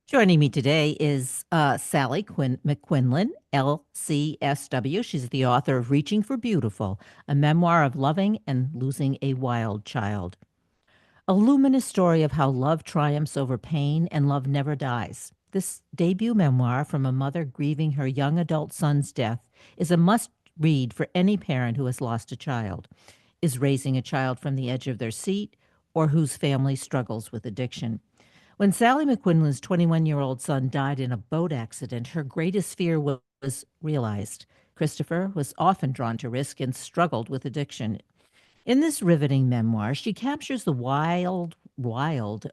Joining me today is Sally McQuillen, LCSW. She's the author of Reaching for Beautiful, a memoir of loving and losing a wild child. A luminous story of how love triumphs over pain and love never dies. This debut memoir from a mother grieving her young adult son's death is a must read for any parent who has lost a child, is raising a child from the edge of their seat, or whose family struggles with addiction. When Sally McQuillen's 21-year-old son died in a boat accident, her greatest fear was realized. Christopher was often drawn to risk and struggled with addiction. In this riveting memoir, she captures the wild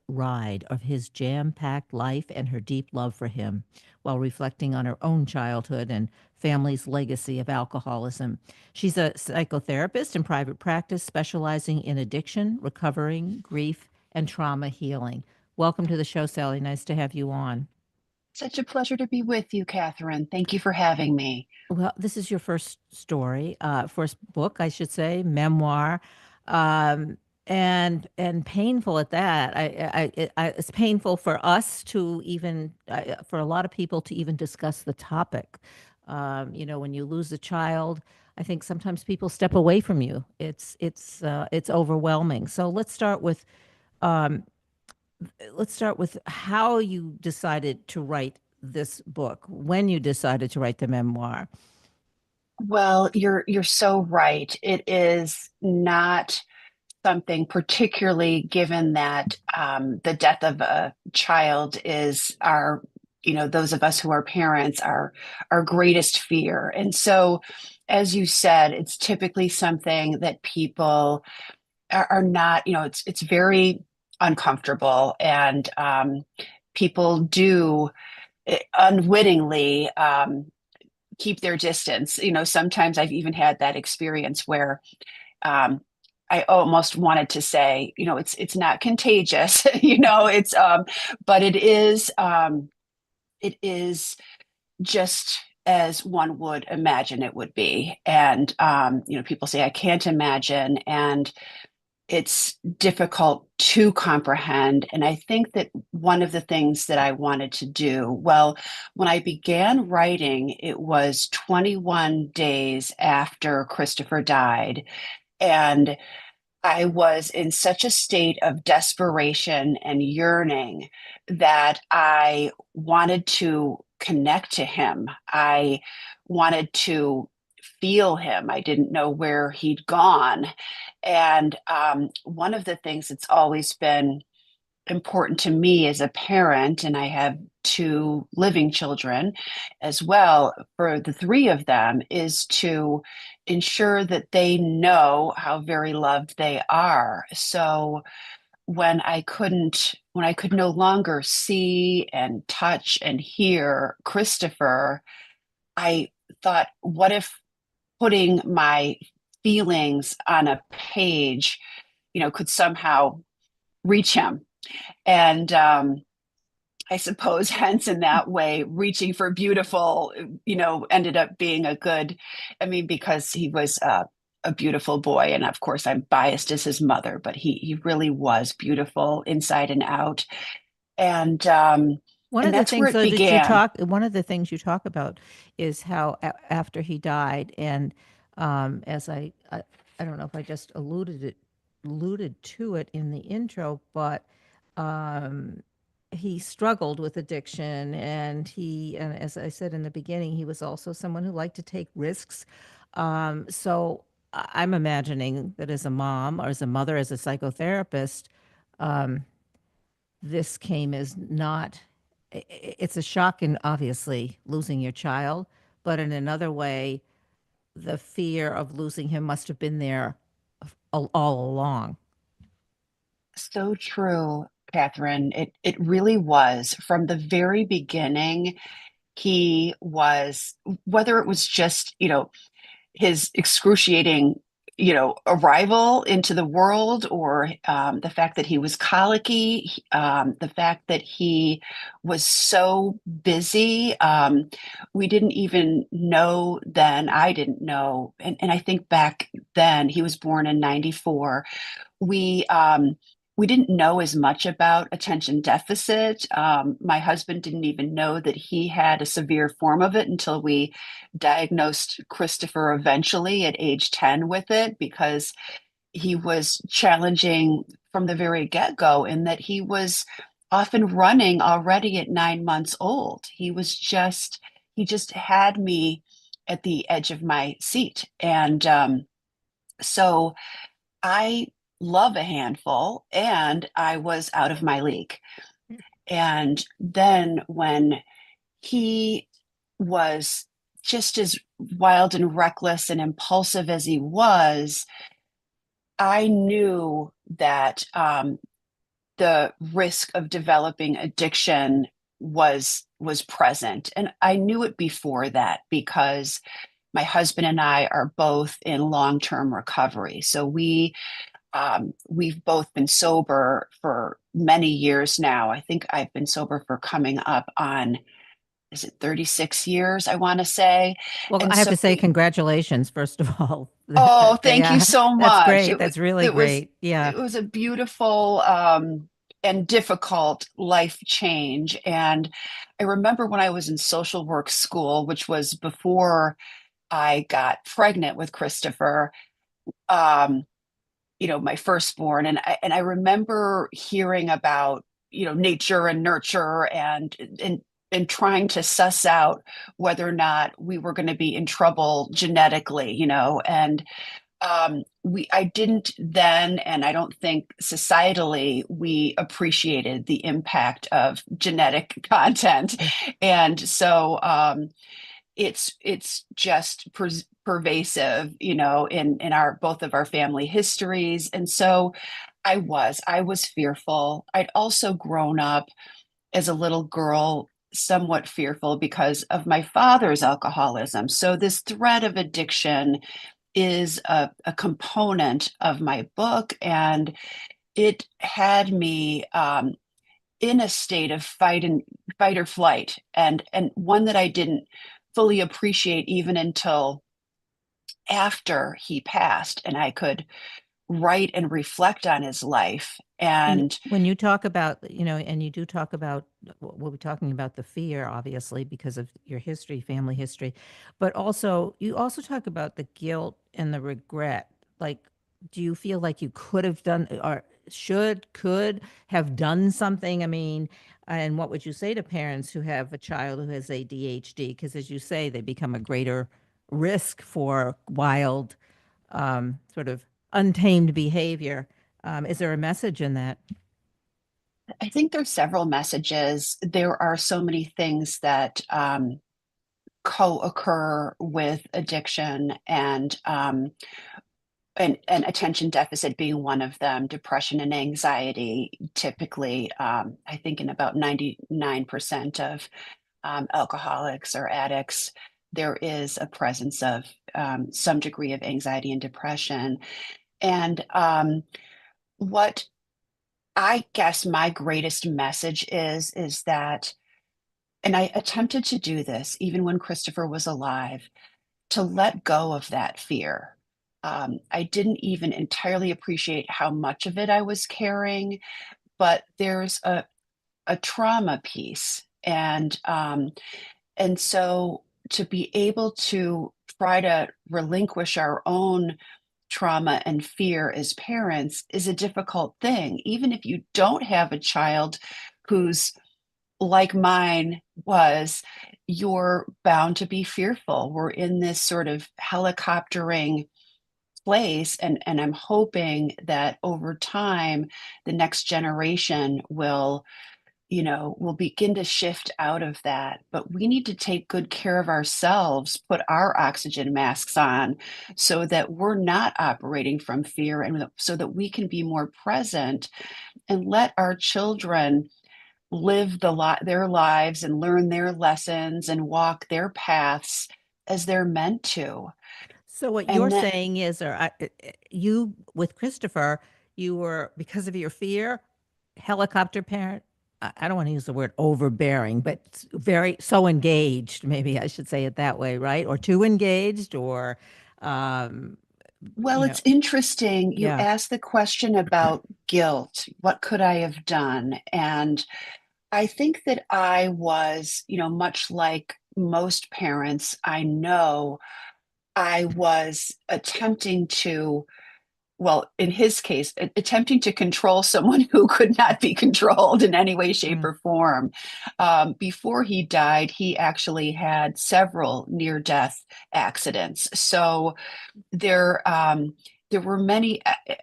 ride of his jam packed life and her deep love for him, while reflecting on her own childhood and family's legacy of alcoholism. She's a psychotherapist in private practice, specializing in addiction, recovering, grief, and trauma healing. Welcome to the show, Sally. Nice to have you on. Such a pleasure to be with you, Kathryn. Thank you for having me. Well, this is your first story, first book, I should say, memoir, um, and painful at that. It's painful for us to even, for a lot of people to even discuss the topic. When you lose a child, I think sometimes people step away from you. It's overwhelming. So um, let's start with how you decided to write this book, when you decided to write the memoir. Well, you're so right. It is not something, particularly given that the death of a child is those of us who are parents, our greatest fear. And so, as you said, it's typically something that people are not, it's very uncomfortable, and people do unwittingly keep their distance. Sometimes I've even had that experience where um, I almost wanted to say, it's not contagious, but it is just as one would imagine it would be. And people say I can't imagine, and it's difficult to comprehend. And I think that one of the things that I wanted to do, well, when I began writing, it was 21 days after Christopher died. And I was in such a state of desperation and yearning that I wanted to connect to him. I wanted to feel him. I didn't know where he'd gone. And one of the things that's always been important to me as a parent, and I have two living children as well, for the three of them, is to ensure that they know how very loved they are. So when I could no longer see and touch and hear Christopher, I thought, what if putting my feelings on a page, could somehow reach him? And I suppose, hence, in that way, reaching for beautiful, ended up being a good, I mean, because he was a beautiful boy. And of course, I'm biased as his mother, but he really was beautiful inside and out. And One and of the that's where things it though that began. one of the things you talk about is how after he died, and as I don't know if I just alluded to it in the intro, but um, he struggled with addiction, and as I said in the beginning, he was also someone who liked to take risks. So I'm imagining that as a mom or as a mother, as a psychotherapist, um, this came as not, it's a shock in obviously losing your child, but in another way, the fear of losing him must have been there all along. So true, Catherine. It really was. From the very beginning, he was, whether it was just, his excruciating, arrival into the world, or the fact that he was colicky, the fact that he was so busy. We didn't even know then, I didn't know. And I think back then, he was born in 94. We we didn't know as much about attention deficit. My husband didn't even know that he had a severe form of it until we diagnosed Christopher eventually at age 10 with it, because he was challenging from the very get-go in that he was often running already at 9 months old. He just had me at the edge of my seat. And so I love a handful, and I was out of my league. And then when he was just as wild and reckless and impulsive as he was, I knew that the risk of developing addiction was present, and I knew it before that because my husband and I are both in long-term recovery. So we've both been sober for many years now. I think I've been sober for coming up on, is it 36 years, I want to say. Well, And I have so to say congratulations, first of all. oh, thank you Yeah, so that's much. great. That's really great. Yeah. It was a beautiful and difficult life change. And I remember when I was in social work school, which was before I got pregnant with Christopher, um, my firstborn, and I remember hearing about, nature and nurture, and trying to suss out whether or not we were going to be in trouble genetically, and I didn't then, and I don't think societally we appreciated the impact of genetic content. And so it's just pervasive, in our both of our family histories. And so I was fearful. I'd also grown up as a little girl somewhat fearful because of my father's alcoholism. So this thread of addiction is a component of my book, and it had me in a state of fight or flight, and one that I didn't fully appreciate even until after he passed, and I could write and reflect on his life. And And when you talk about, and you do talk about, we'll be talking about the fear, obviously, because of your history, family history, but also, you also talk about the guilt and the regret. Like, do you feel like you could have done or could have done something? I mean, and what would you say to parents who have a child who has ADHD? Because as you say, they become a greater risk for wild, sort of untamed behavior. Is there a message in that? I think there's several messages. There are so many things that co-occur with addiction, and attention deficit being one of them. Depression and anxiety, typically, I think in about 99% of alcoholics or addicts, there is a presence of some degree of anxiety and depression. And what I guess my greatest message is that, and I attempted to do this even when Christopher was alive, to let go of that fear. I didn't even entirely appreciate how much of it I was carrying, but there's a trauma piece, and so to be able to try to relinquish our own trauma and fear as parents is a difficult thing, even if you don't have a child who's like mine was. You're bound to be fearful. We're in this sort of helicoptering place, and I'm hoping that over time the next generation will begin to shift out of that. But we need to take good care of ourselves, put our oxygen masks on so that we're not operating from fear, and so that we can be more present and let our children live their lives and learn their lessons and walk their paths as they're meant to. So what you're And then saying is, you with Christopher, you were, because of your fear, helicopter parent. I don't want to use the word overbearing, but very so engaged. Maybe I should say it that way, right? Or too engaged, or um, Well, you know, it's interesting. You yeah. asked the question about guilt. What could I have done? And I think that I was, much like most parents I know, I was attempting to, well, in his case, attempting to control someone who could not be controlled in any way, shape, Mm. or form. Before he died, he actually had several near-death accidents. So there, there were many,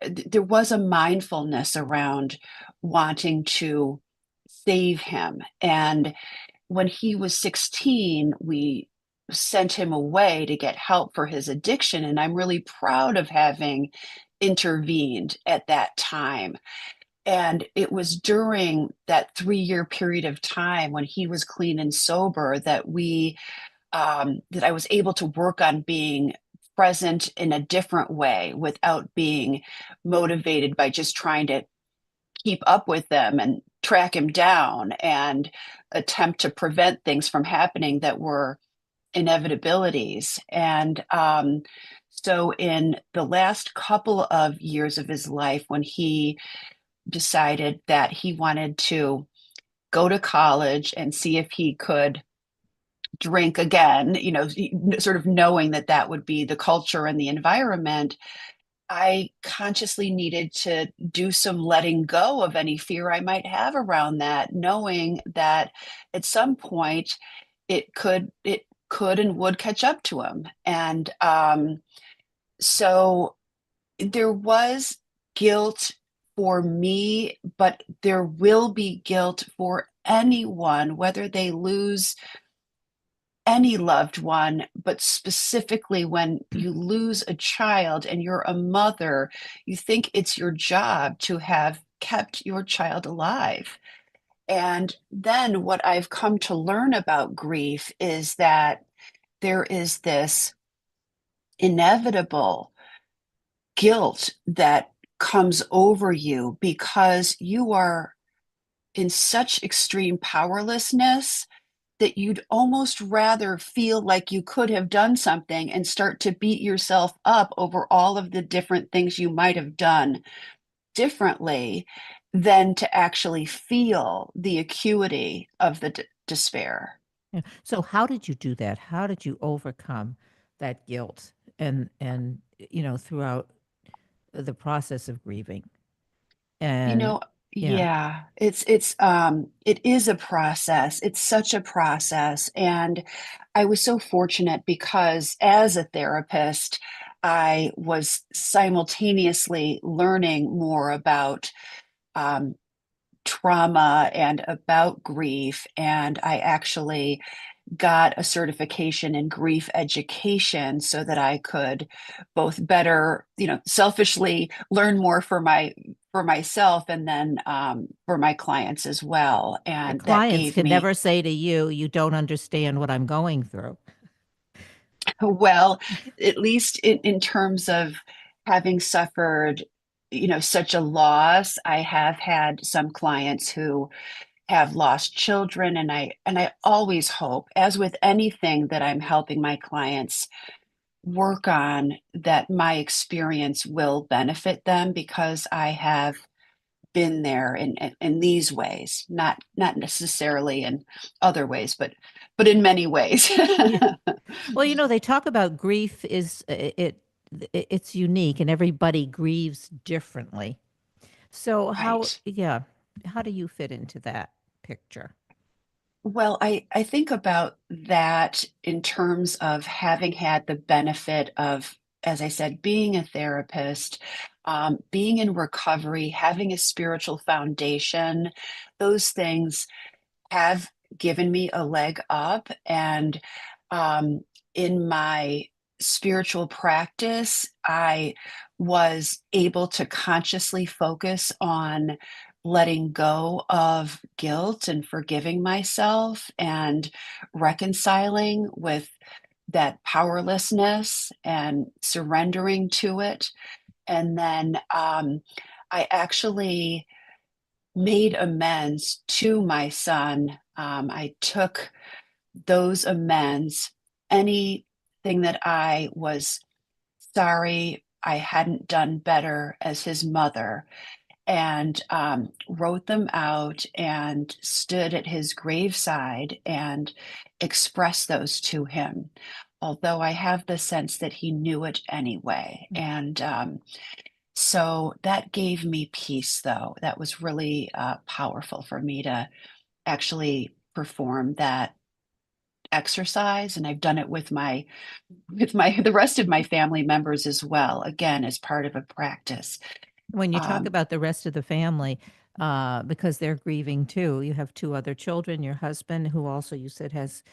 there was a mindfulness around wanting to save him. And when he was 16, we sent him away to get help for his addiction. And I'm really proud of having intervened at that time. And it was during that 3 year period of time when he was clean and sober that that I was able to work on being present in a different way without being motivated by just trying to keep up with them and track him down and attempt to prevent things from happening that were inevitabilities. And so, in the last couple of years of his life, when he decided that he wanted to go to college and see if he could drink again, sort of knowing that that would be the culture and the environment, I consciously needed to do some letting go of any fear I might have around that, knowing that at some point it could and would catch up to him. And so there was guilt for me, but there will be guilt for anyone, whether they lose any loved one, but specifically when you lose a child and you're a mother, you think it's your job to have kept your child alive. And then what I've come to learn about grief is that there is this inevitable guilt that comes over you because you are in such extreme powerlessness that you'd almost rather feel like you could have done something and start to beat yourself up over all of the different things you might have done differently than to actually feel the acuity of the despair. Yeah. So how did you do that? How did you overcome that guilt and throughout the process of grieving? You And know, yeah. yeah, it is a process. It's such a process. And I was so fortunate because as a therapist, I was simultaneously learning more about um, trauma and about grief. And I actually got a certification in grief education so that I could both better, selfishly learn more for myself and then for my clients as well. Your And that clients gave can me, never say to you, you don't understand what I'm going through. well, at least in terms of having suffered, such a loss, I have had some clients who have lost children, and I always hope, as with anything that I'm helping my clients work on, that my experience will benefit them because I have been there in these ways, not necessarily in other ways, but in many ways. Yeah. Well, they talk about grief is it's unique and everybody grieves differently. So Right. how do you fit into that picture? Well, I think about that in terms of having had the benefit of, as I said, being a therapist, being in recovery, having a spiritual foundation. Those things have given me a leg up. And um, in my spiritual practice, I was able to consciously focus on letting go of guilt and forgiving myself and reconciling with that powerlessness and surrendering to it. And then I actually made amends to my son. I took those amends, anything that I was sorry I hadn't done better as his mother, and wrote them out and stood at his graveside and expressed those to him. Although I have the sense that he knew it anyway. And so that gave me peace, though. That was really powerful for me to actually perform that exercise. And I've done it with my the rest of my family members as well, again, as part of a practice. When you talk Um, about the rest of the family, because they're grieving too, you have two other children, your husband, who also you said has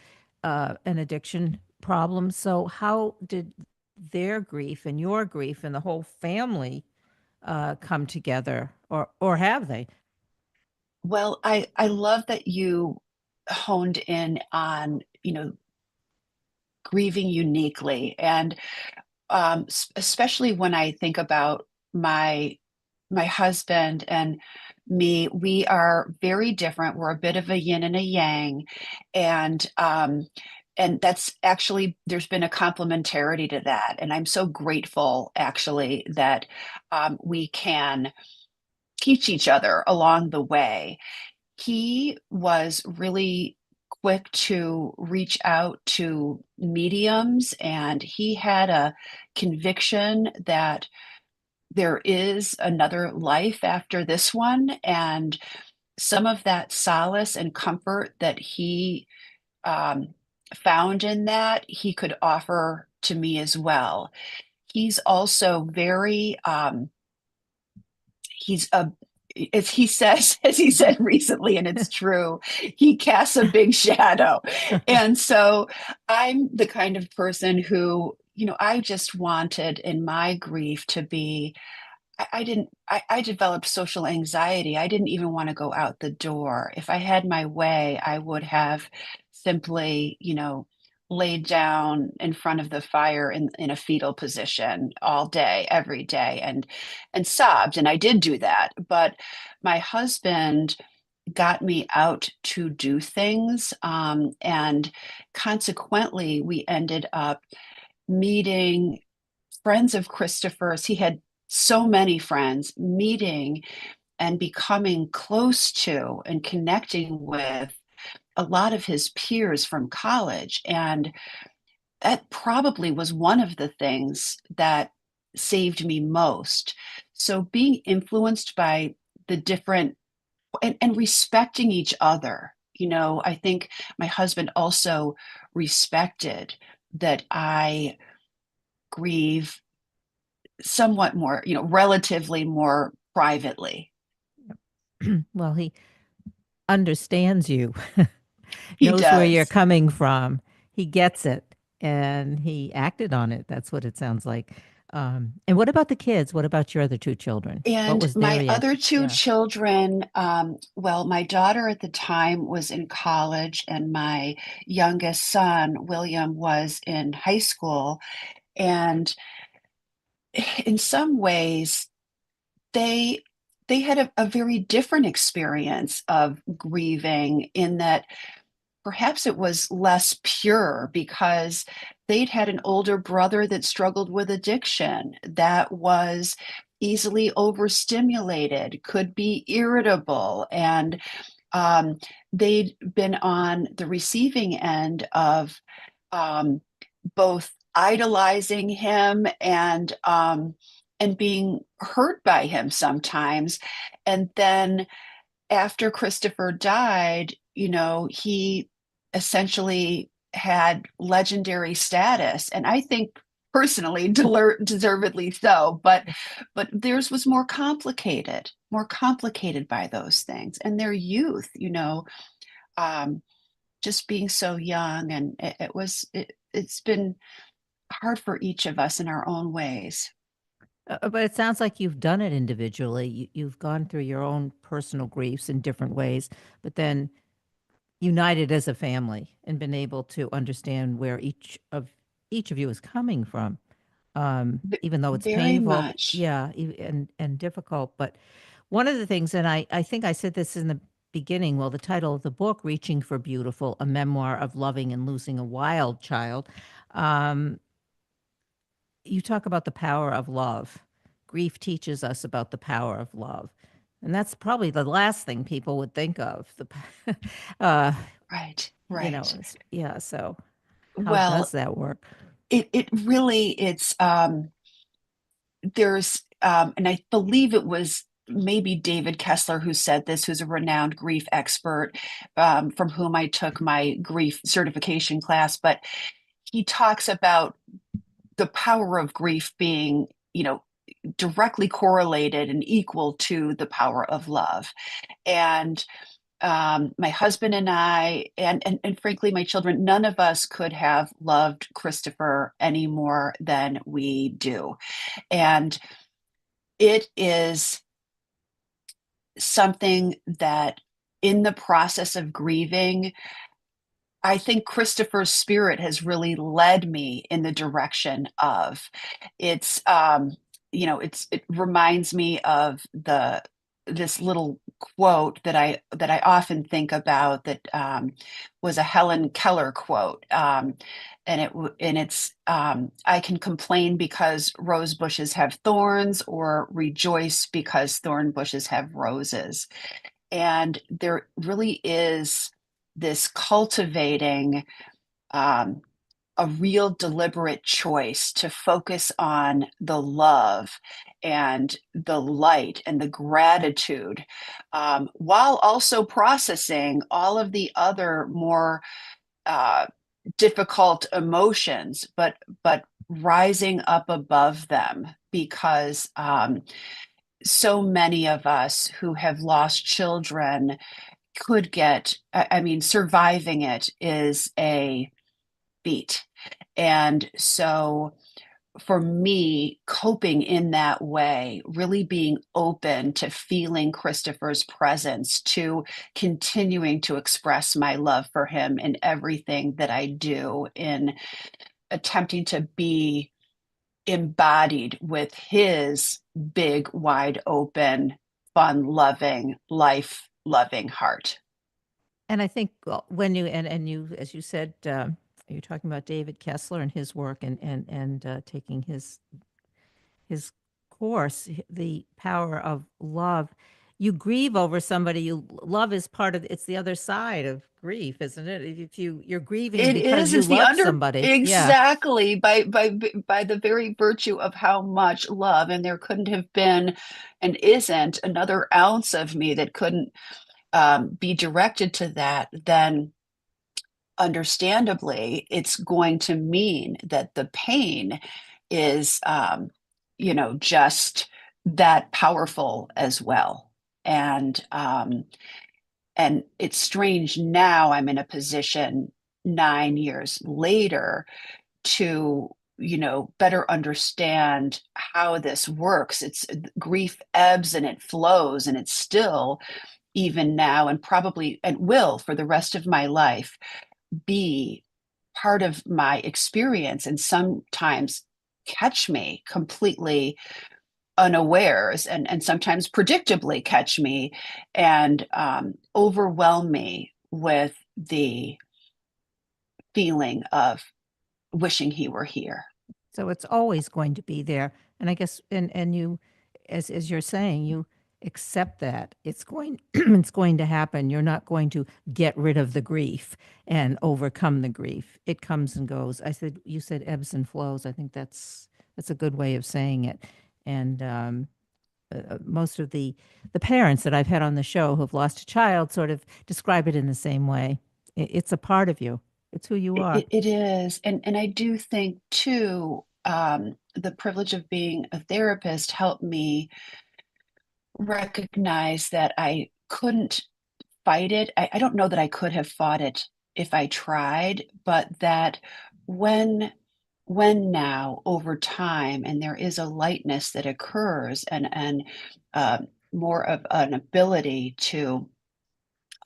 an addiction problem. So, how did their grief and your grief and the whole family come together, or have they? well, I love that you honed in on, grieving uniquely. And especially when I think about my my husband and me, we are very different. We're a bit of a yin and a yang, and that's actually, there's been a complementarity to that, and I'm so grateful actually that we can teach each other along the way. He was really quick to reach out to mediums, and he had a conviction that there is another life after this one. And some of that solace and comfort that he um, found in that, he could offer to me as well. He's also very, he's a, as he says, as he said recently, and it's true, he casts a big shadow. And so I'm the kind of person who, I just wanted in my grief to be, I didn't, I developed social anxiety. I didn't even want to go out the door. If I had my way, I would have simply, laid down in front of the fire in a fetal position all day, every day, and sobbed. And I did do that. But my husband got me out to do things. And consequently, we ended up meeting friends of Christopher's. He had so many friends, meeting and becoming close to and connecting with a lot of his peers from college. And that probably was one of the things that saved me most. So being influenced by the different, and respecting each other. I think my husband also respected that I grieve somewhat more, relatively more privately. Well, he understands you, He knows where you're does. coming from. He gets it, and he acted on it. That's what it sounds like. And what about the kids? What about your other two children? What And was their my other reaction? two Yeah. children, well, my daughter at the time was in college, and my youngest son, William, was in high school. And in some ways, they they had a very different experience of grieving, in that perhaps it was less pure because they'd had an older brother that struggled with addiction, that was easily overstimulated, could be irritable, and um, they'd been on the receiving end of um, both idolizing him and being hurt by him sometimes. And then after Christopher died, he essentially had legendary status, and I think personally deservedly so. But theirs was more complicated by those things and their youth. Um, just being so young, and it's been hard for each of us in our own ways. But it sounds like you've done it individually. You've gone through your own personal griefs in different ways, but then united as a family and been able to understand where each of you is coming from, even though it's Very painful, much. yeah, and difficult. But one of the things, and I think I said this in the beginning. Well, the title of the book, "Reaching for Beautiful: A Memoir of Loving and Losing a Wild Child." Um, you talk about the power of love. Grief teaches us about the power of love. And that's probably the last thing people would think of. Uh, Right, you know, right. yeah. So how does Well, that work? it really it's there's and I believe it was maybe David Kessler who said this, who's a renowned grief expert, from whom I took my grief certification class. But he talks about the power of grief being, directly correlated and equal to the power of love. And my husband and I, and frankly, my children, none of us could have loved Christopher any more than we do. And it is something that in the process of grieving, I think Christopher's spirit has really led me in the direction of. It's it reminds me of the this little quote that I often think about, that was a Helen Keller quote. And it's I can complain because rose bushes have thorns, or rejoice because thorn bushes have roses. And there really is this cultivating um, a real deliberate choice to focus on the love and the light and the gratitude, while also processing all of the other more uh, difficult emotions, but rising up above them, because so many of us who have lost children could get, I mean, surviving it is a feat. And so for me, coping in that way, really being open to feeling Christopher's presence, to continuing to express my love for him in everything that I do, in attempting to be embodied with his big, wide open, fun loving, life loving heart. And I think when you and you, as you said, you're talking about David Kessler and his work, and taking his course, the power of love. You grieve over somebody you love is part of it's the other side of grief, isn't it? If you're grieving It because is. you It's the love under somebody. Yeah. exactly by the very virtue of how much love, and there couldn't have been, and isn't, another ounce of me that couldn't be directed to that. Then understandably, it's going to mean that the pain is, just that powerful as well. And it's strange now I'm in a position 9 years later to, better understand how this works. It's grief ebbs and it flows, and it's still, even now, and probably and will for the rest of my life, be part of my experience, and sometimes catch me completely unawares, and sometimes predictably catch me, and overwhelm me with the feeling of wishing he were here. So it's always going to be there. And I guess and you, as you're saying, you accept that it's going it's going to happen. You're not going to get rid of the grief and overcome the grief. It comes and goes. You said ebbs and flows. I think that's a good way of saying it. And most of the parents that I've had on the show who've lost a child sort of describe it in the same way. It's a part of you. It's who you are. It is. And I do think, too, the privilege of being a therapist helped me recognize that I couldn't fight it. I don't know that I could have fought it if I tried, but that when now, over time, and there is a lightness that occurs, and uh, more of an ability to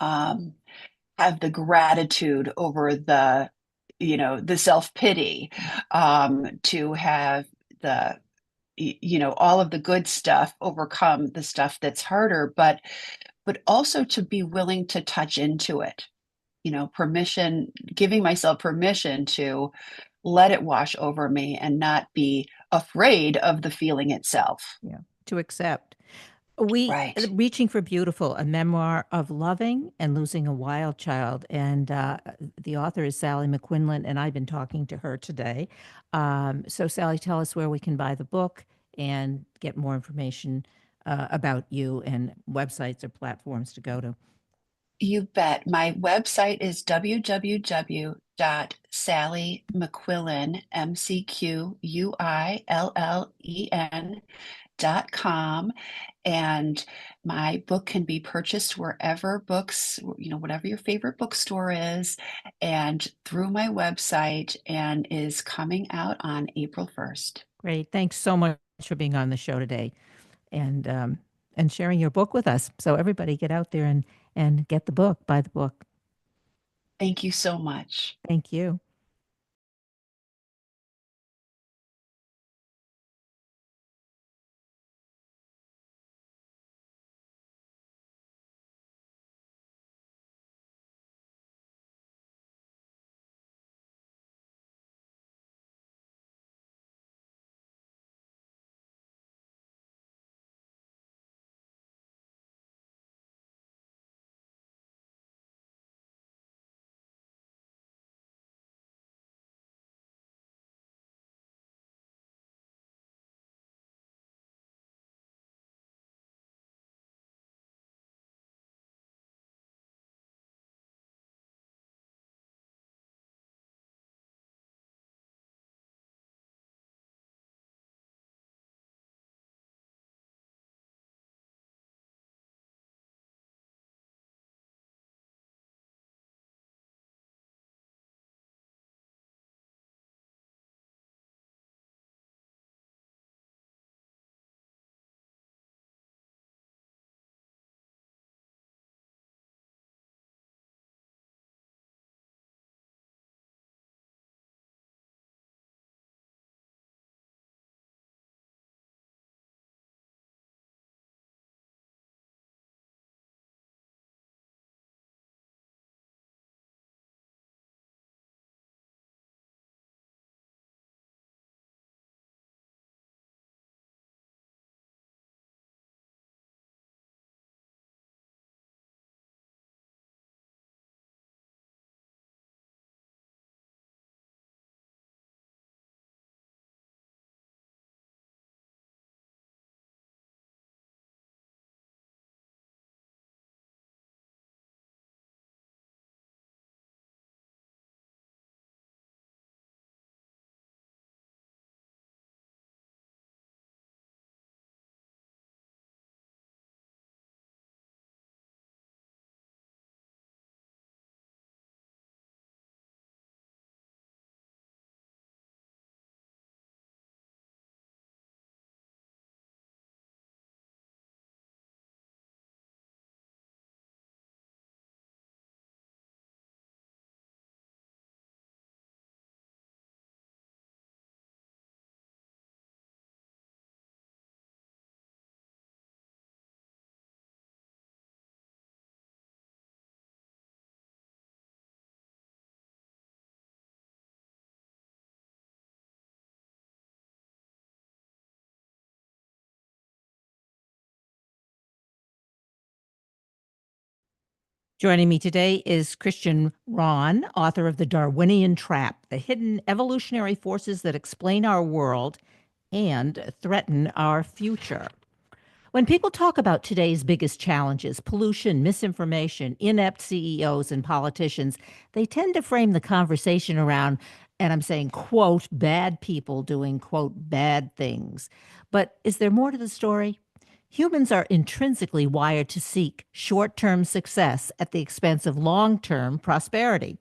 um, have the gratitude over the self-pity, to have the all of the good stuff overcome the stuff that's harder, but also to be willing to touch into it, permission, giving myself permission to let it wash over me and not be afraid of the feeling itself. Yeah. To accept. Right. Reaching for Beautiful, a memoir of loving and losing a wild child. And the author is Sally McQuillen, and I've been talking to her today. So, Sally, tell us where we can buy the book and get more information about you and websites or platforms to go to. You bet. My website is www.sallymcquillen, McQuillen.com. And my book can be purchased wherever books, whatever your favorite bookstore is, and through my website, and is coming out on April 1st. Great. Thanks so much for being on the show today and sharing your book with us. So, everybody get out there and get the book, buy the book. Thank you so much. Thank you. Joining me today is Kristian Rönn, author of The Darwinian Trap, the hidden evolutionary forces that explain our world and threaten our future. When people talk about today's biggest challenges, pollution, misinformation, inept CEOs, and politicians, they tend to frame the conversation around, and I'm saying, quote, bad people doing, quote, bad things. But is there more to the story? Humans are intrinsically wired to seek short term success at the expense of long term prosperity.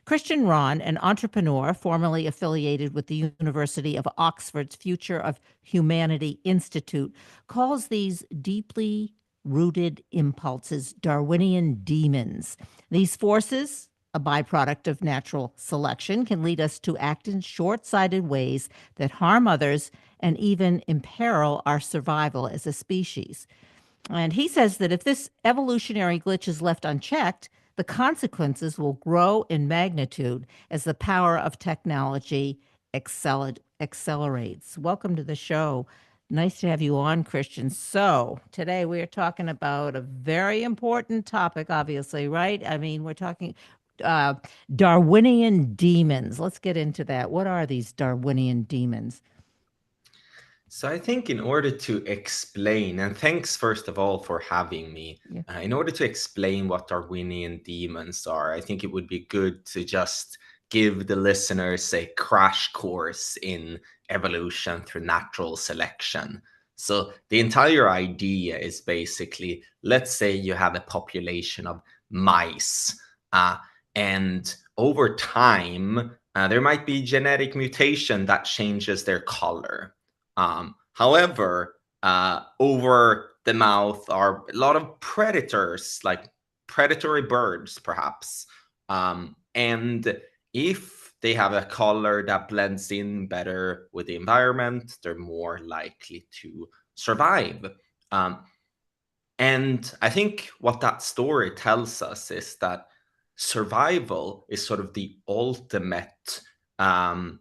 Kristian Rönn, an entrepreneur formerly affiliated with the University of Oxford's Future of Humanity Institute, calls these deeply rooted impulses Darwinian demons. These forces, a byproduct of natural selection, can lead us to act in short sighted ways that harm others and even imperil our survival as a species. And he says that if this evolutionary glitch is left unchecked, the consequences will grow in magnitude as the power of technology accelerates. Welcome to the show. Nice to have you on, Kristian. So, today we are talking about a very important topic, obviously, right? I mean, we're talking uh, Darwinian demons. Let's get into that. What are these Darwinian demons? So I think in order to explain, and thanks first of all for having me, Yeah. in order to explain what Darwinian demons are, I think it would be good to just give the listeners a crash course in evolution through natural selection. So the entire idea is basically, let's say you have a population of mice, and over time, there might be genetic mutation that changes their color. However, over the mouth are a lot of predators, like predatory birds, perhaps. And if they have a color that blends in better with the environment, they're more likely to survive. Um, and I think what that story tells us is that survival is sort of the ultimate um,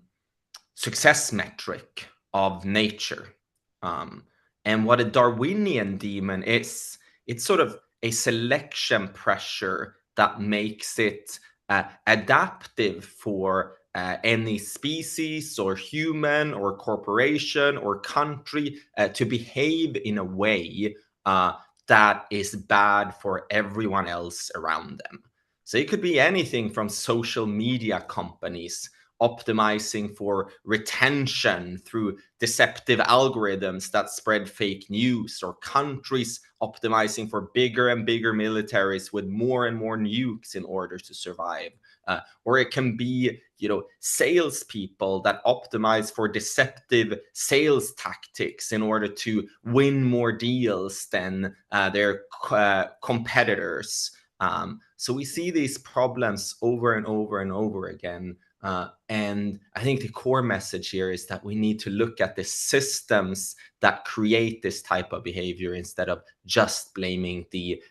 success metric of nature. Um, and what a Darwinian demon is, it's sort of a selection pressure that makes it adaptive for any species or human or corporation or country to behave in a way that is bad for everyone else around them. So it could be anything from social media companies optimizing for retention through deceptive algorithms that spread fake news, or countries optimizing for bigger and bigger militaries with more and more nukes in order to survive. Or it can be, salespeople that optimize for deceptive sales tactics in order to win more deals than their competitors. So we see these problems over and over and over again. And I think the core message here is that we need to look at the systems that create this type of behavior instead of just blaming the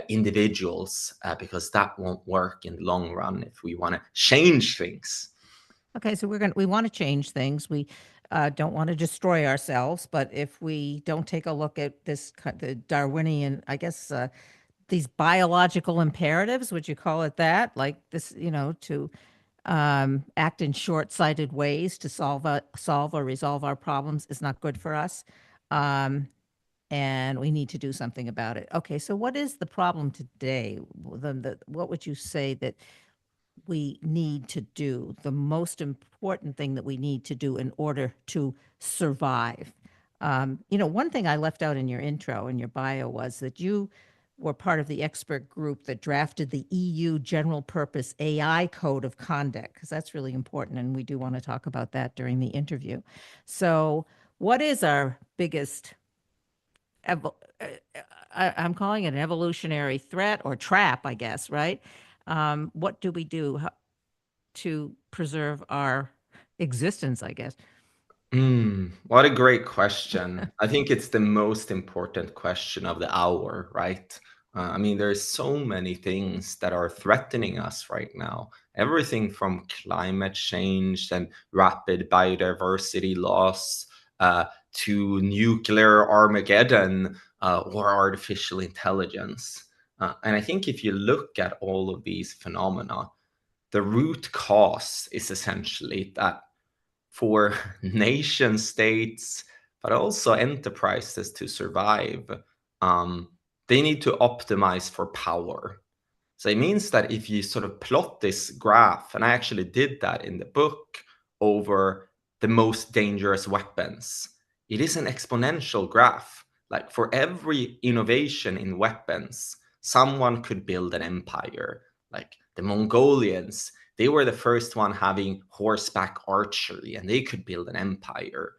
individuals, because that won't work in the long run if we want to change things. Okay, so we want to change things. We don't want to destroy ourselves, but if we don't take a look at the Darwinian, I guess, these biological imperatives, would you call it that? Like this, to act in short-sighted ways to solve or resolve our problems is not good for us. And we need to do something about it. Okay, so what is the problem today? What would you say that we need to do, the most important thing that we need to do in order to survive? One thing I left out in your intro, in your bio, was that you were part of the expert group that drafted the EU General Purpose AI Code of Conduct, because that's really important, and we do want to talk about that during the interview. So, what is our biggest I'm calling it an evolutionary threat or trap, I guess, right? What do we do to preserve our existence, I guess? What a great question. I think it's the most important question of the hour, right? I mean, there's so many things that are threatening us right now. Everything from climate change and rapid biodiversity loss to nuclear Armageddon or artificial intelligence. And I think if you look at all of these phenomena, the root cause is essentially that for nation states, but also enterprises to survive, um, they need to optimize for power. So it means that if you sort of plot this graph, and I actually did that in the book, over the most dangerous weapons, it is an exponential graph. Like for every innovation in weapons, someone could build an empire. Like the Mongolians, they were the first one having horseback archery, and they could build an empire.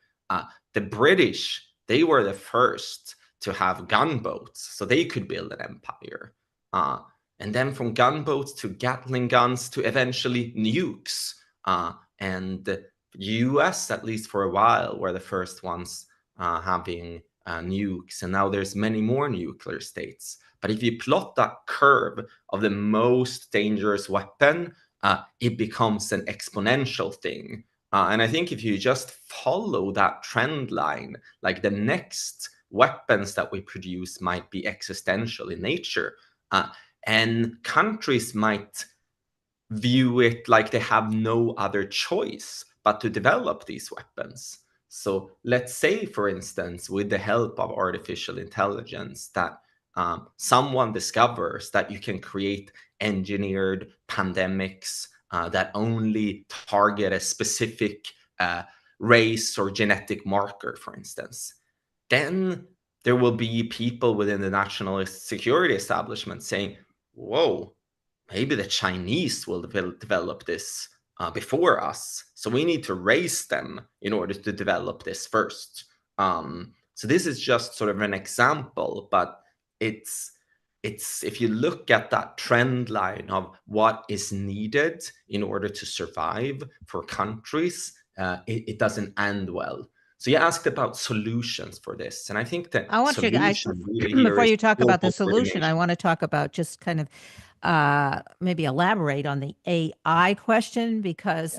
The British, they were the first to have gunboats, so they could build an empire. And then from gunboats to Gatling guns to eventually nukes. And the US, at least for a while, were the first ones having nukes. And now there's many more nuclear states. But if you plot that curve of the most dangerous weapon, it becomes an exponential thing. And I think if you just follow that trend line, like the next weapons that we produce might be existential in nature. And countries might view it like they have no other choice but to develop these weapons. So let's say, for instance, with the help of artificial intelligence, that someone discovers that you can create engineered pandemics that only target a specific race or genetic marker, for instance. Then there will be people within the national security establishment saying, whoa, maybe the Chinese will develop this before us. So we need to raise them in order to develop this first. So this is just sort of an example, but it's if you look at that trend line of what is needed in order to survive for countries, it doesn't end well. So you asked about solutions for this, and I think the I want you solution really here before is you talk about the global solution, I coordination. want to talk about just kind of maybe elaborate on the AI question, because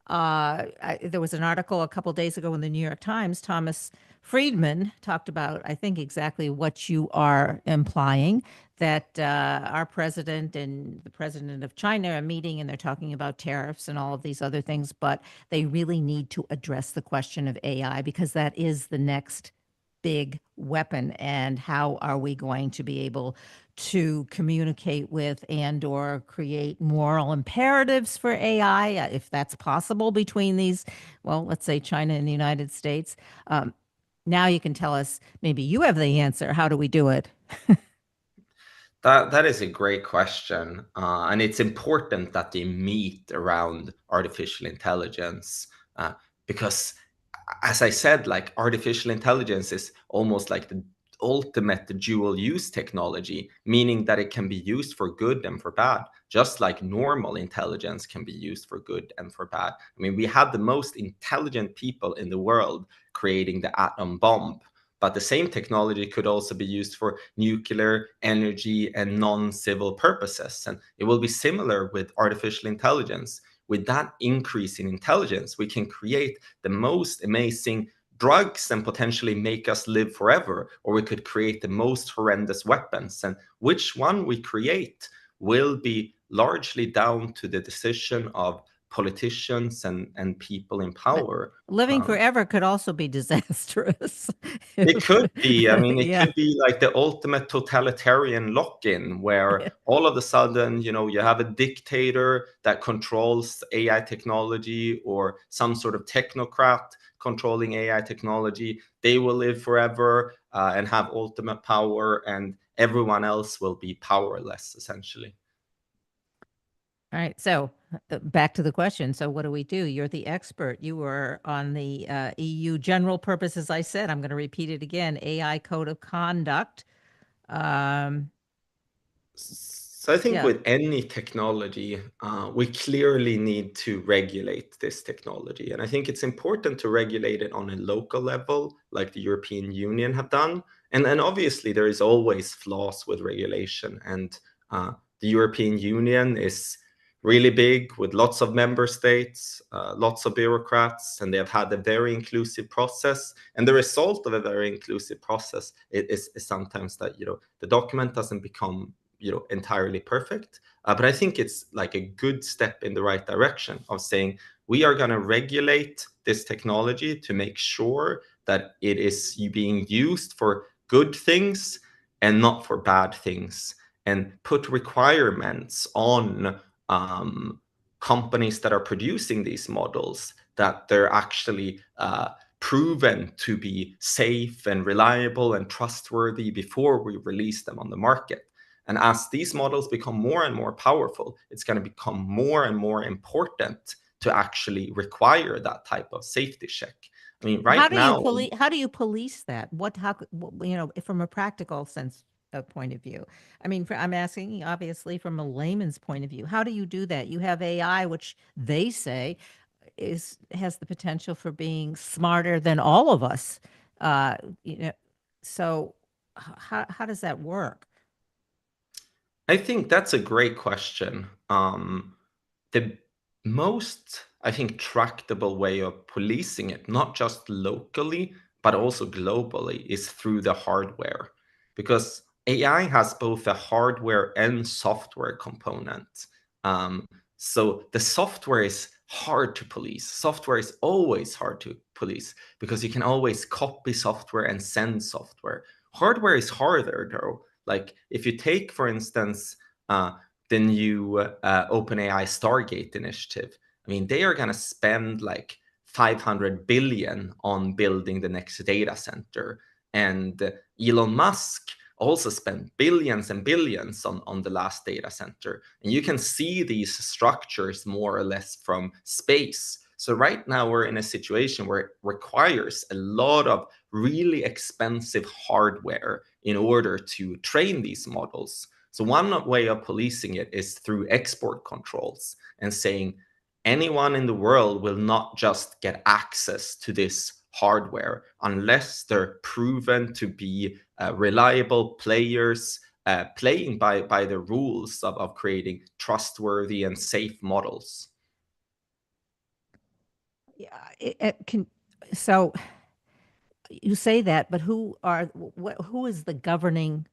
there was an article a couple days ago in the New York Times. Thomas Friedman talked about, I think, exactly what you are implying, that our president and the president of China are meeting and they're talking about tariffs and all of these other things, but they really need to address the question of AI, because that is the next big weapon. And how are we going to be able to communicate with and or create moral imperatives for AI, if that's possible between these, well, let's say China and the United States? Now you can tell us, maybe you have the answer. How do we do it? That is a great question, and it's important that they meet around artificial intelligence, because, as I said, like artificial intelligence is almost like the ultimate dual use technology, meaning that it can be used for good and for bad, just like normal intelligence can be used for good and for bad. I mean, we have the most intelligent people in the world creating the atom bomb. But the same technology could also be used for nuclear energy and non-civil purposes. And it will be similar with artificial intelligence. With that increase in intelligence, we can create the most amazing drugs and potentially make us live forever, or we could create the most horrendous weapons. And which one we create will be largely down to the decision of politicians and people in But power. living Um, forever could also be disastrous. it If, could be. I mean, it yeah. could be like the ultimate totalitarian lock-in, where Yeah. all of a sudden, you have a dictator that controls AI technology, or some sort of technocrat controlling AI technology. They will live forever and have ultimate power, and everyone else will be powerless, essentially. All right. So back to the question. So what do we do? You're the expert. You were on the EU general purpose, as I said. I'm going to repeat it again. AI code of conduct. Um, So I think yeah. with any technology, we clearly need to regulate this technology. And I think it's important to regulate it on a local level, like the European Union have done. And then obviously there is always flaws with regulation. And the European Union is really big with lots of member states, lots of bureaucrats, and they have had a very inclusive process. And the result of a very inclusive process is sometimes that, the document doesn't become entirely perfect, but I think it's like a good step in the right direction of saying we are going to regulate this technology to make sure that it is being used for good things and not for bad things, and put requirements on companies that are producing these models, that they're actually proven to be safe and reliable and trustworthy before we release them on the market. And as these models become more and more powerful, it's going to become more and more important to actually require that type of safety check. I mean, right now, How do you police that? From a practical sense point of view? I mean, I'm asking, obviously, from a layman's point of view. How do you do that? You have AI, which they say has the potential for being smarter than all of us. Uh, you know, so how does that work? I think that's a great question. The most, I think, tractable way of policing it, not just locally, but also globally, is through the hardware. Because AI has both a hardware and software component. So the software is hard to police. Software is always hard to police because you can always copy software and send software. Hardware is harder, though. Like if you take, for instance, the new OpenAI Stargate initiative. I mean, they are going to spend like 500 billion on building the next data center. And Elon Musk also spent billions and billions on the last data center. And you can see these structures more or less from space. So right now we're in a situation where it requires a lot of really expensive hardware in order to train these models. So one way of policing it is through export controls and saying anyone in the world will not just get access to this hardware unless they're proven to be reliable players playing by the rules of creating trustworthy and safe models. Yeah, so you say that, but who is the governing,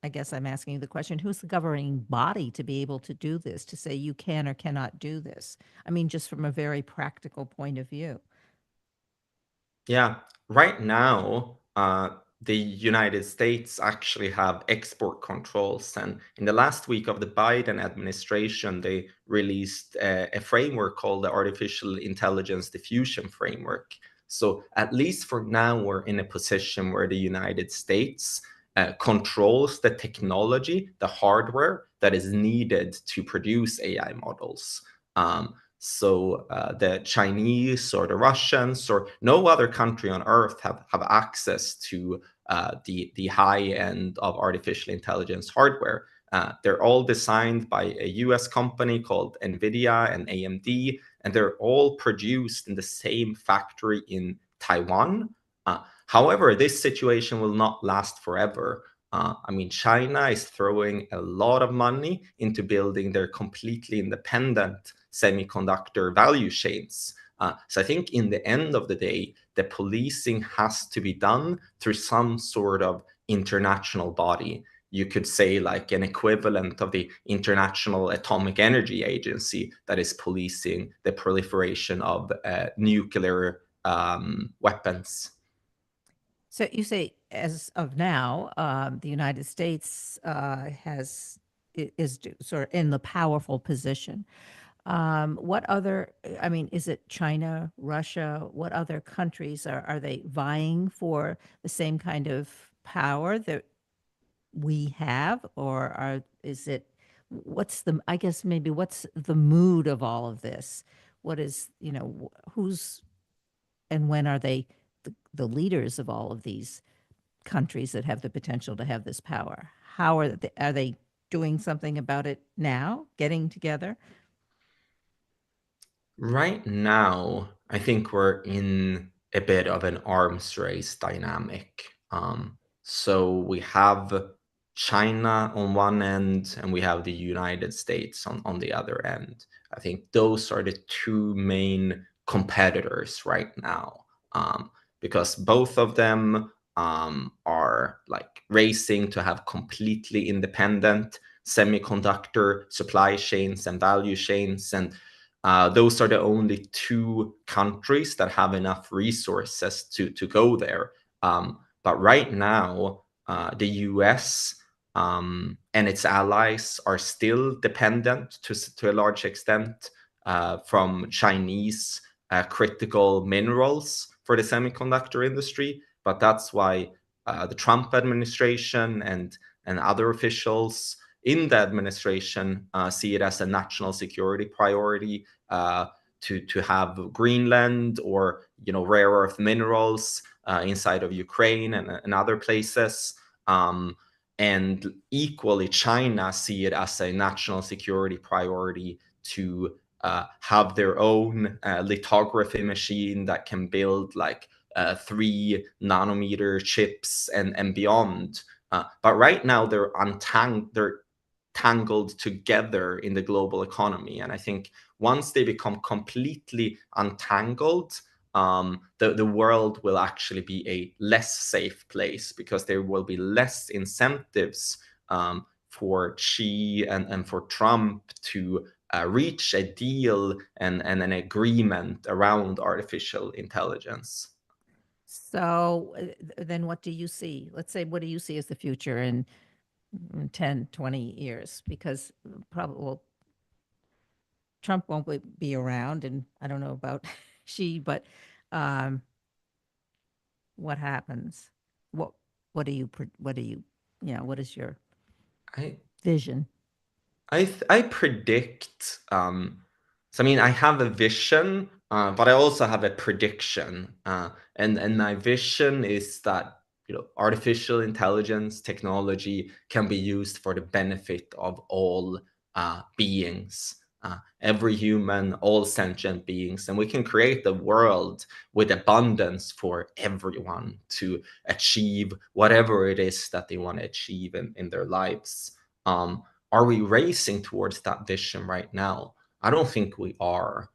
I guess I'm asking you the question, who's the governing body to be able to do this, to say you can or cannot do this? I mean, just from a very practical point of view. Yeah, right now, the United States actually have export controls. And in the last week of the Biden administration, they released a framework called the Artificial Intelligence Diffusion Framework. So at least for now, we're in a position where the United States controls the technology, the hardware that is needed to produce AI models. So the Chinese or the Russians or no other country on earth have access to the high end of artificial intelligence hardware. They're all designed by a US company called NVIDIA and AMD, and they're all produced in the same factory in Taiwan. However, this situation will not last forever. I mean, China is throwing a lot of money into building their completely independent semiconductor value chains. So I think in the end of the day, the policing has to be done through some sort of international body. You could say like an equivalent of the International Atomic Energy Agency that is policing the proliferation of nuclear weapons. So you say, as of now, the United States is sort of in the powerful position. What other, I mean, is it China, Russia? What other countries are they vying for the same kind of power that we have? Or is it, I guess maybe what's the mood of all of this? What is, who's, and when are they the leaders of all of these countries that have the potential to have this power? How are they doing something about it now, getting together? Right now, I think we're in a bit of an arms race dynamic. So we have China on one end and we have the United States on the other end. I think those are the two main competitors right now, because both of them are like racing to have completely independent semiconductor supply chains and value chains. And those are the only two countries that have enough resources to go there. But right now, the US and its allies are still dependent to a large extent from Chinese critical minerals for the semiconductor industry. But that's why the Trump administration and other officials in the administration see it as a national security priority to have Greenland or rare earth minerals inside of Ukraine and other places. And equally, China see it as a national security priority to have their own lithography machine that can build like 3 nanometer chips and beyond. But right now they're tangled together in the global economy. And I think once they become completely untangled, the world will actually be a less safe place, because there will be less incentives for Xi and for Trump to reach a deal and an agreement around artificial intelligence. So then what do you see? Let's say, what do you see as the future in 10, 20 years? Because probably, well, Trump won't be around, and I don't know about Xi, but what happens? What do you, what is your I vision? I predict. So I mean, I have a vision, but I also have a prediction. And my vision is that, artificial intelligence technology can be used for the benefit of all beings, every human, all sentient beings, and we can create a world with abundance for everyone to achieve whatever it is that they want to achieve in their lives. Are we racing towards that vision right now? I don't think we are.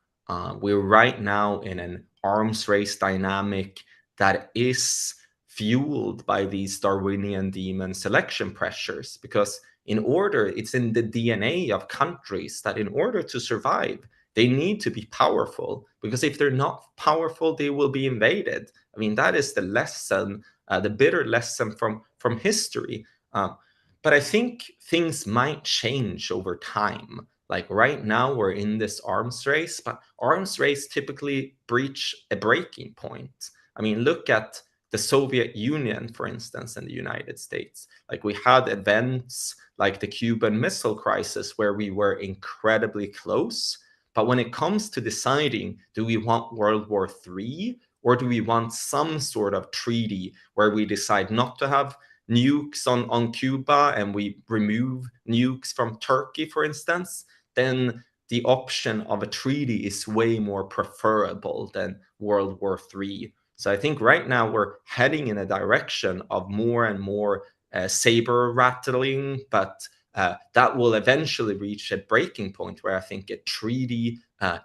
We're right now in an arms race dynamic that is fueled by these Darwinian demon selection pressures, because it's in the DNA of countries that in order to survive, they need to be powerful, because if they're not powerful, they will be invaded. I mean, that is the lesson, the bitter lesson from history. But I think things might change over time. Like right now, we're in this arms race, but arms race typically breach a breaking point. I mean, look at the Soviet Union, for instance, and the United States. Like we had events like the Cuban Missile Crisis where we were incredibly close. But when it comes to deciding, do we want World War III, or do we want some sort of treaty where we decide not to have nukes on Cuba and we remove nukes from Turkey, for instance, then the option of a treaty is way more preferable than World War III. So I think right now we're heading in a direction of more and more saber rattling, but that will eventually reach a breaking point where I think a treaty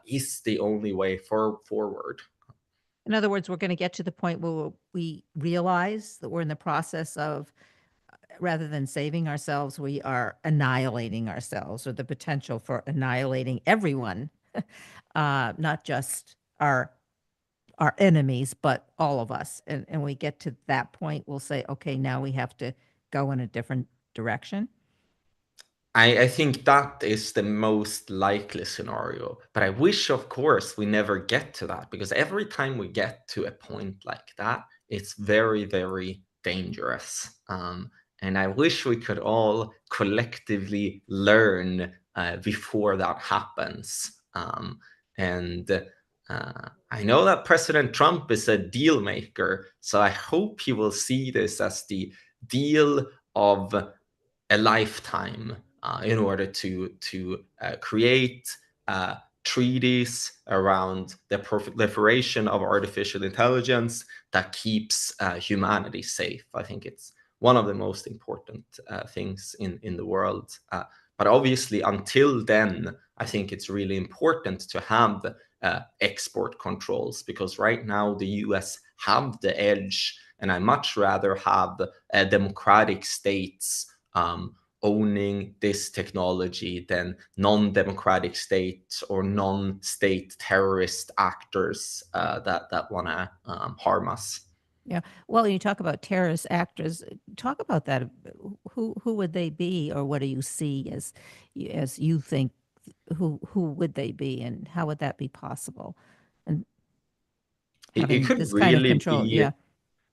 is the only way forward. In other words, we're going to get to the point where we realize that we're in the process of, rather than saving ourselves, we are annihilating ourselves, or the potential for annihilating everyone, not just our enemies, but all of us. And we get to that point, we'll say, okay, now we have to go in a different direction. I think that is the most likely scenario. But I wish, of course, we never get to that, because every time we get to a point like that, it's very, very dangerous. And I wish we could all collectively learn before that happens. And I know that President Trump is a deal maker, so I hope he will see this as the deal of a lifetime, in order to create treaties around the proliferation of artificial intelligence that keeps humanity safe. I think it's one of the most important things in the world. But obviously, until then, I think it's really important to have export controls, because right now the US have the edge, and I much rather have democratic states owning this technology than non-democratic states or non-state terrorist actors that want to harm us. Yeah. Well, you talk about terrorist actors. Talk about that. Who would they be, or what do you see as you think? Who would they be, and how would that be possible? And It could this kind of really control, be yeah.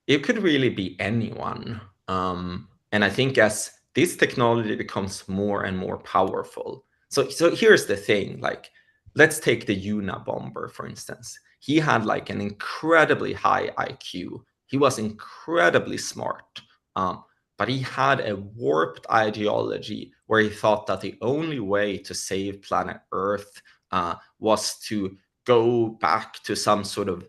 it could really be anyone. And I think as this technology becomes more and more powerful, so here's the thing, like, let's take the Unabomber, for instance. He had like an incredibly high IQ. He was incredibly smart. But he had a warped ideology where he thought that the only way to save planet Earth was to go back to some sort of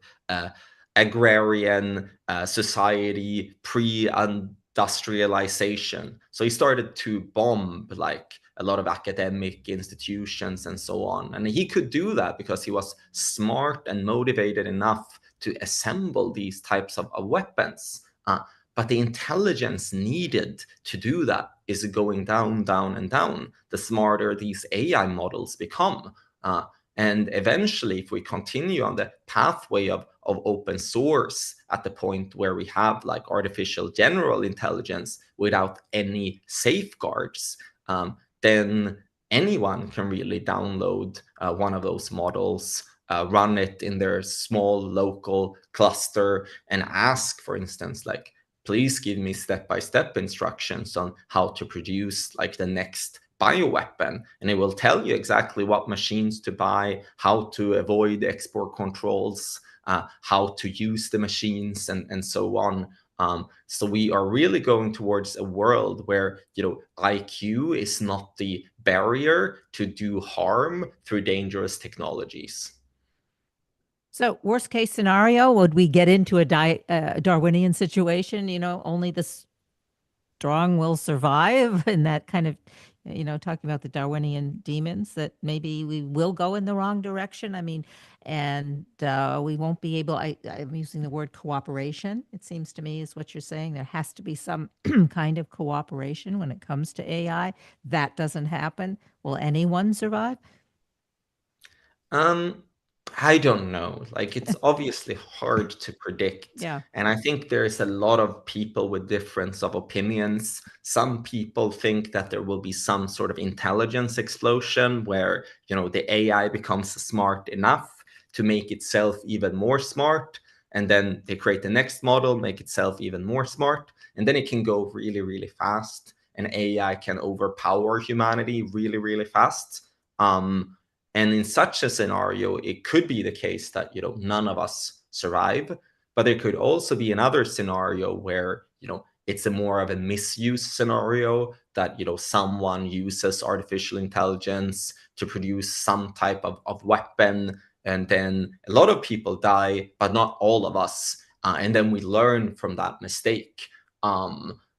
agrarian society pre-industrialization. So he started to bomb like a lot of academic institutions and so on. And he could do that because he was smart and motivated enough to assemble these types of weapons. But the intelligence needed to do that is going down, down, and down, the smarter these AI models become. And eventually, if we continue on the pathway of open source at the point where we have like artificial general intelligence without any safeguards, then anyone can really download one of those models, run it in their small local cluster, and ask, for instance, like, please give me step-by-step instructions on how to produce like the next bioweapon, and it will tell you exactly what machines to buy, how to avoid export controls, how to use the machines, and so on. So we are really going towards a world where, you know, IQ is not the barrier to do harm through dangerous technologies. So, worst case scenario, would we get into a Darwinian situation? You know, only the strong will survive, and that kind of, you know, talking about the Darwinian demons, that maybe we will go in the wrong direction. I mean, and we won't be able. I'm using the word cooperation. It seems to me is what you're saying. There has to be some kind of cooperation when it comes to AI. That doesn't happen. Will anyone survive? I don't know. Like, it's obviously hard to predict. Yeah. And I think there's a lot of people with difference of opinions. Some people think that there will be some sort of intelligence explosion where, you know, the AI becomes smart enough to make itself even more smart. And then they create the next model, make itself even more smart. And then it can go really, really fast. And AI can overpower humanity really, really fast. And in such a scenario, it could be the case that, you know, none of us survive. But there could also be another scenario where, you know, it's a more of a misuse scenario, that, you know, someone uses artificial intelligence to produce some type of weapon, and then a lot of people die, but not all of us. And then we learn from that mistake.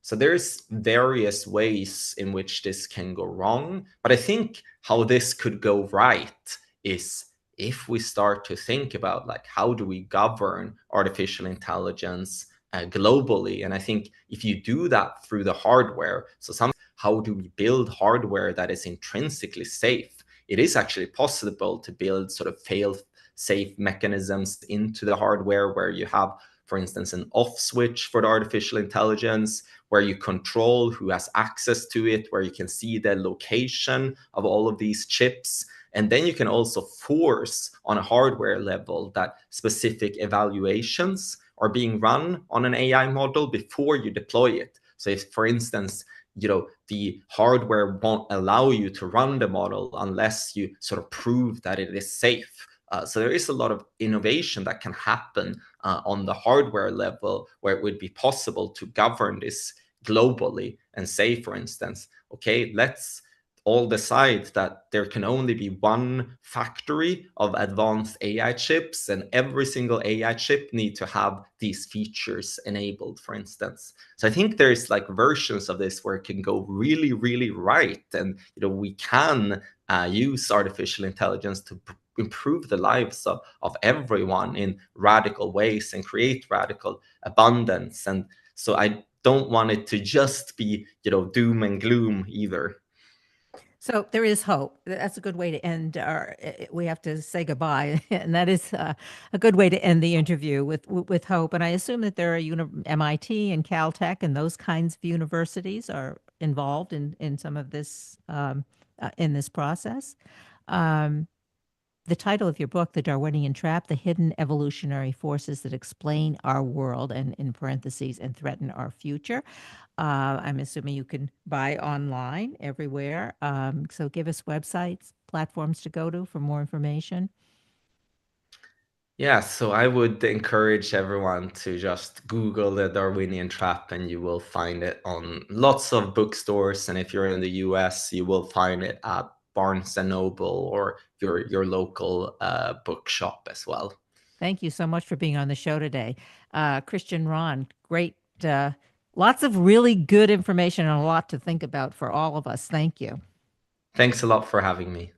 So there's various ways in which this can go wrong. But I think how this could go right is if we start to think about, like, how do we govern artificial intelligence globally? And I think if you do that through the hardware, how do we build hardware that is intrinsically safe? It is actually possible to build sort of fail-safe mechanisms into the hardware, where you have, for instance, an off switch for the artificial intelligence, where you control who has access to it, where you can see the location of all of these chips. And then you can also force on a hardware level that specific evaluations are being run on an AI model before you deploy it. So if, for instance, you know, the hardware won't allow you to run the model unless you sort of prove that it is safe. So there is a lot of innovation that can happen on the hardware level, where it would be possible to govern this globally and say, for instance, okay, let's all decide that there can only be one factory of advanced AI chips, and every single AI chip need to have these features enabled, for instance. So I think there's like versions of this where it can go really, really right. And, you know, we can use artificial intelligence to improve the lives of everyone in radical ways and create radical abundance. And so I don't want it to just be, you know, doom and gloom either. So there is hope. That's a good way to end our. We have to say goodbye, and that is a good way to end the interview with hope. And I assume that there are MIT and Caltech and those kinds of universities are involved in some of this in this process. The title of your book, The Darwinian Trap: The Hidden Evolutionary Forces That Explain Our World, and in parentheses, and threaten our future. I'm assuming you can buy online everywhere. So give us websites, platforms to go to for more information. Yeah, so I would encourage everyone to just Google the Darwinian Trap, and you will find it on lots of bookstores. And if you're in the US, you will find it at Barnes and Noble or your local bookshop as well. Thank you so much for being on the show today. Kristian, Rönn, great. Lots of really good information and a lot to think about for all of us. Thank you. Thanks a lot for having me.